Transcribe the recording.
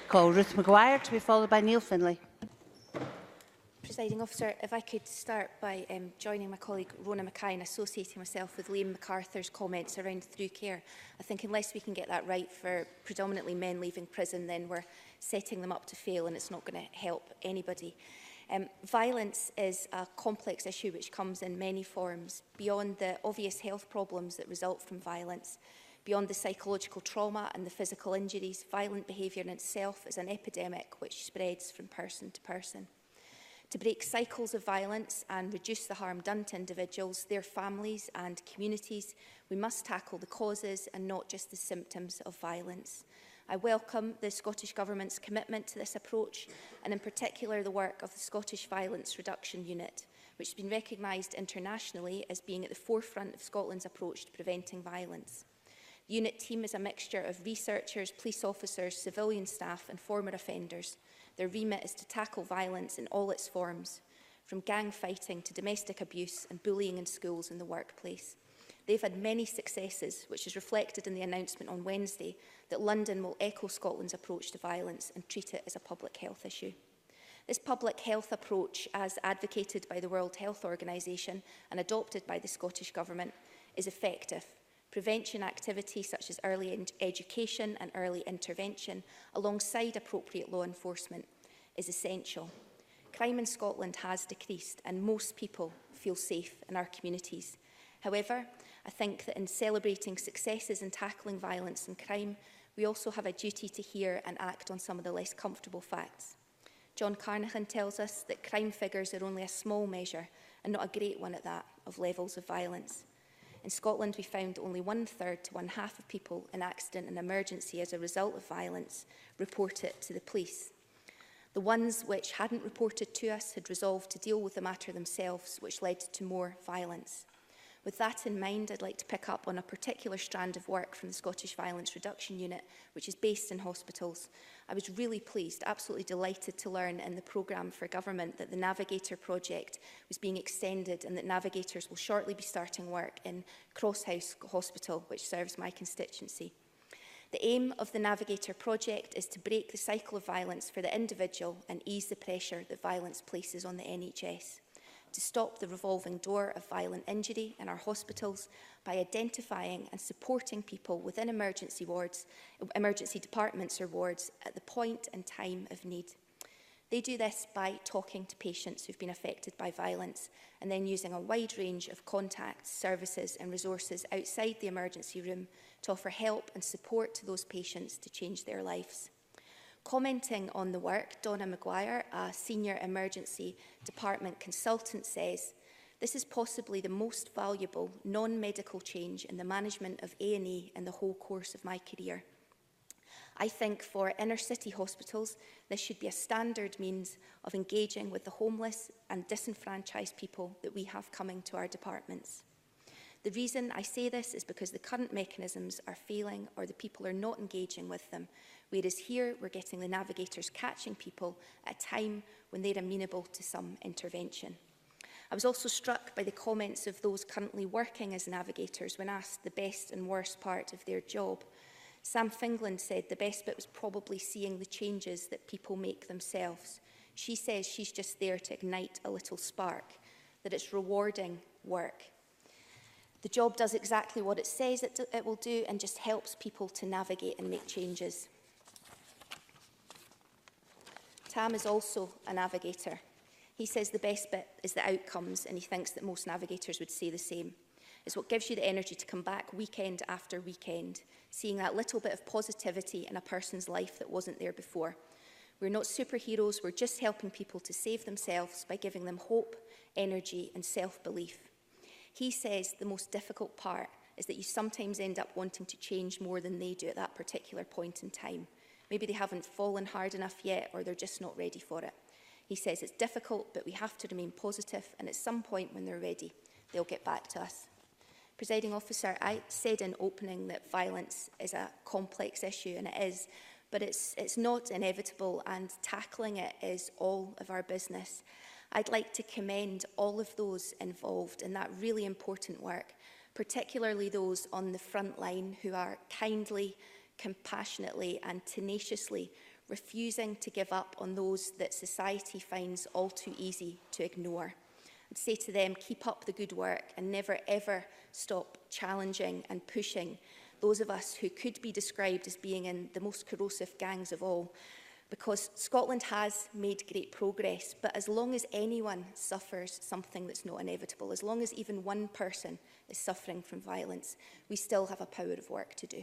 Call Ruth Maguire to be followed by Neil Findlay. Presiding Officer, if I could start by joining my colleague Rona Mackay and associating myself with Liam MacArthur's comments around through care. I think unless we can get that right for predominantly men leaving prison, then we're setting them up to fail and it's not going to help anybody. Violence is a complex issue which comes in many forms, beyond the obvious health problems that result from violence. Beyond the psychological trauma and the physical injuries, violent behaviour in itself is an epidemic which spreads from person to person. To break cycles of violence and reduce the harm done to individuals, their families and communities, we must tackle the causes and not just the symptoms of violence. I welcome the Scottish Government's commitment to this approach, and in particular the work of the Scottish Violence Reduction Unit, which has been recognised internationally as being at the forefront of Scotland's approach to preventing violence. The unit team is a mixture of researchers, police officers, civilian staff and former offenders. Their remit is to tackle violence in all its forms, from gang fighting to domestic abuse and bullying in schools and the workplace. They've had many successes, which is reflected in the announcement on Wednesday that London will echo Scotland's approach to violence and treat it as a public health issue. This public health approach, as advocated by the World Health Organisation and adopted by the Scottish Government, is effective. Prevention activities such as early education and early intervention, alongside appropriate law enforcement, is essential. Crime in Scotland has decreased and most people feel safe in our communities. However, I think that in celebrating successes in tackling violence and crime, we also have a duty to hear and act on some of the less comfortable facts. John Carnahan tells us that crime figures are only a small measure, and not a great one at that, of levels of violence. In Scotland, we found only 1/3 to 1/2 of people in accident and emergency as a result of violence report it to the police. The ones which hadn't reported to us had resolved to deal with the matter themselves, which led to more violence. With that in mind, I'd like to pick up on a particular strand of work from the Scottish Violence Reduction Unit, which is based in hospitals. I was really pleased, absolutely delighted to learn in the programme for government that the Navigator project was being extended and that navigators will shortly be starting work in Crosshouse Hospital, which serves my constituency. The aim of the Navigator project is to break the cycle of violence for the individual and ease the pressure that violence places on the NHS. To stop the revolving door of violent injury in our hospitals by identifying and supporting people within emergency departments or wards at the point and time of need. They do this by talking to patients who've been affected by violence and then using a wide range of contacts, services and resources outside the emergency room to offer help and support to those patients to change their lives. Commenting on the work, Donna Maguire, a senior emergency department consultant, says, "This is possibly the most valuable non-medical change in the management of A&E in the whole course of my career. I think for inner city hospitals, this should be a standard means of engaging with the homeless and disenfranchised people that we have coming to our departments. The reason I say this is because the current mechanisms are failing or the people are not engaging with them, whereas here we're getting the navigators catching people at a time when they're amenable to some intervention." I was also struck by the comments of those currently working as navigators when asked the best and worst part of their job. Sam Fingland said the best bit was probably seeing the changes that people make themselves. She says she's just there to ignite a little spark, that it's rewarding work. The job does exactly what it says it will do and just helps people to navigate and make changes. Tam is also a navigator. He says the best bit is the outcomes, and he thinks that most navigators would say the same. It's what gives you the energy to come back weekend after weekend, seeing that little bit of positivity in a person's life that wasn't there before. We're not superheroes, we're just helping people to save themselves by giving them hope, energy and self-belief. He says the most difficult part is that you sometimes end up wanting to change more than they do at that particular point in time. Maybe they haven't fallen hard enough yet, or they're just not ready for it. He says it's difficult, but we have to remain positive, and at some point when they're ready, they'll get back to us. Presiding Officer, I said in opening that violence is a complex issue, and it is, but it's not inevitable, and tackling it is all of our business. I'd like to commend all of those involved in that really important work, particularly those on the front line who are kindly, compassionately and tenaciously refusing to give up on those that society finds all too easy to ignore. I'd say to them, keep up the good work and never ever stop challenging and pushing those of us who could be described as being in the most corrosive gangs of all. Because Scotland has made great progress, but as long as anyone suffers something that's not inevitable, as long as even one person is suffering from violence, we still have a power of work to do.